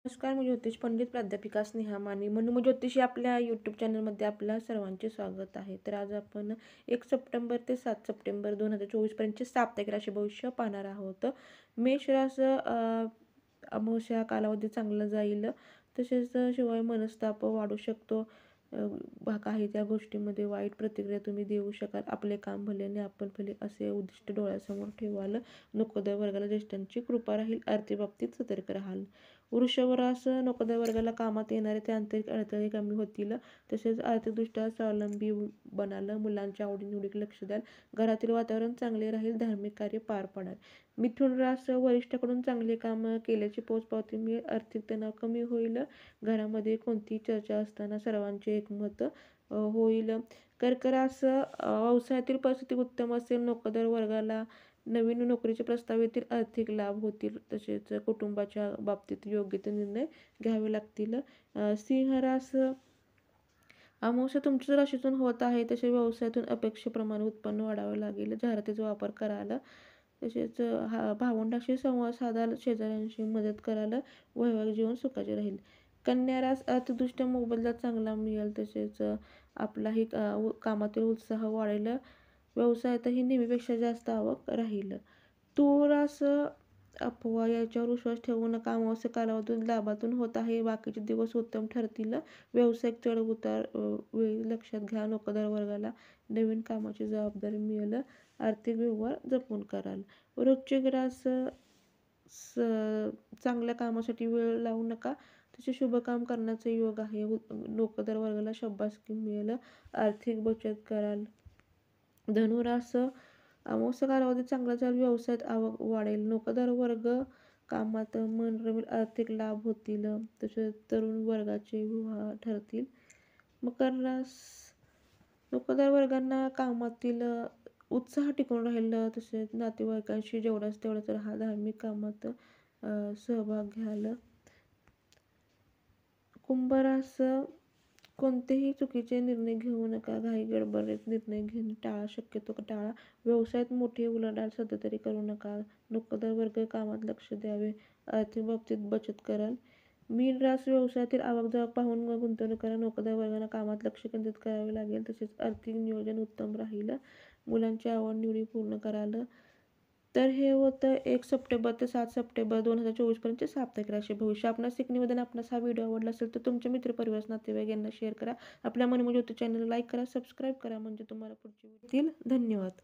नमस्कार, मी ज्योतिष पंडित प्राध्यापिका स्नेहा माने. म्हणून ज्योतिष या आपल्या यूट्यूब चॅनलमध्ये आपल्या सर्वांचे स्वागत आहे. तर आज आपण 1 सप्टेंबर ते 7 सप्टेंबर 2024 पर्यंतचे साप्ताहिक राशी भविष्य पाहणार आहोत. मेष रास अमावस्या कालावधी चांगला जाईल. तसेच शिवाय मनस्ताप वाढू शकतो. काही त्या गोष्टीमध्ये वाईट प्रतिक्रिया तुम्ही देऊ शकाल. आपले काम भले आणि आपण भले असे उद्दिष्ट डोळ्यासमोर ठेवाल. नोकरदार वर्गाला ज्येष्ठांची कृपा राहील. आर्थिक बाबतीत सतर्क राहाल. वृषभ रास नोकरदार वर्गाला कामात येणारे ते आंतरिक अडथळे कमी होतील. तसेच आर्थिकदृष्ट्या स्वावलंबी बनाल. मुलांच्या आवडीनिवडीकडे लक्ष द्याल. घरातील वातावरण चांगले राहील. धार्मिक कार्य पार पडाल. मिथुन रास वरिष्ठाकडून चांगले काम केल्याची पोचपावती मिळेल. आर्थिक तणाव कमी होईल. घरामध्ये कोणतीही चर्चा असताना सर्वांचे एकमत होईल. कर्क रास व्यवसायातील परिस्थिती उत्तम असेल. नोकरदार वर्गाला नवीन नोकरीचे प्रस्ताव येतील. आर्थिक लाभ होतील. तसेच कुटुंबाच्या बाबतीत योग्य ते निर्णय घ्यावे लागतील. सिंह रास अमावस्या तुमच्या राशीतून होत आहे. तसे व्यवसायातून अपेक्षेप्रमाणे उत्पन्न वाढावे लागेल. जाहिरातीचा वापर करायला. तसेच भावंडाशी संवाद साधाल. शेजाऱ्यांशी मदत करायला. वैवाहिक जीवन सुखाचे राहील. कन्या रास आर्थिकदृष्ट्या मोबदला चांगला मिळेल. तसेच आपलाही कामातील उत्साह वाढेल. व्यवसायातही नेहमीपेक्षा जास्त आवक राहील. तुळ रास अफवा याच्यावर विश्वास ठेवू नका. अमावस्या कालावधीत लाभातून होत आहे. बाकीचे दिवस उत्तम ठरतील. व्यावसायिक चढ उतार वेळी लक्षात घ्या. नोकरदार वर्गाला नवीन कामाची जबाबदारी मिळेल. आर्थिक व्यवहार जपून कराल. वृश्चिक रास चांगल्या कामासाठी वेळ लावू नका. तसे शुभ काम करण्याचा योग आहे. नोकरदार वर्गाला शाबासकी मिळेल. आर्थिक बचत कराल. धनुरास अमावस्या कालावधी चांगला जाईल. व्यवसायात आवक वाढेल. नोकरदार वर्ग कामात मन रमेल. आर्थिक लाभ होतील. तसेच तरुण वर्गाचे विवाह ठरतील. मकर रास नोकरदार वर्गांना कामातील उत्साह टिकून राहील. तसेच नातेवाईकांशी जेवढाच तेवढाच राहा. धार्मिक कामात सहभाग घ्याल. कुंभ रास कोणतेही चुकीचे निर्णय घेऊ नका. घाई गडबडीत निर्णय घेणे टाळा. शक्यतो टाळा. व्यवसायात मोठी उलाढाल सध्या तरी करू नका. नोकरदार वर्ग कामात लक्ष द्यावे. आर्थिक बाबतीत बचत कराल. मीन रास व्यवसायातील आवक जावक पाहून गुंतवणूक करा. नोकरदार वर्गांना कामात लक्ष केंद्रित करावे लागेल. तसेच आर्थिक नियोजन उत्तम राहील. मुलांची आवड निवडी पूर्ण कराल. तर हे होतं 1 सप्टेंबर ते 7 सप्टेंबर 2024 पर्यंतचे साप्ताहिक राशी भविष्य. आपणास एक निवेदन, आपणास हा व्हिडिओ आवडला असेल तर तुमच्या मित्रपरिवार नातेवाईक यांना शेअर करा. आपल्या मनमोजी चॅनलला लाईक करा, सबस्क्राईब करा, म्हणजे तुम्हाला पुढचे व्हिडिओ येतील. धन्यवाद.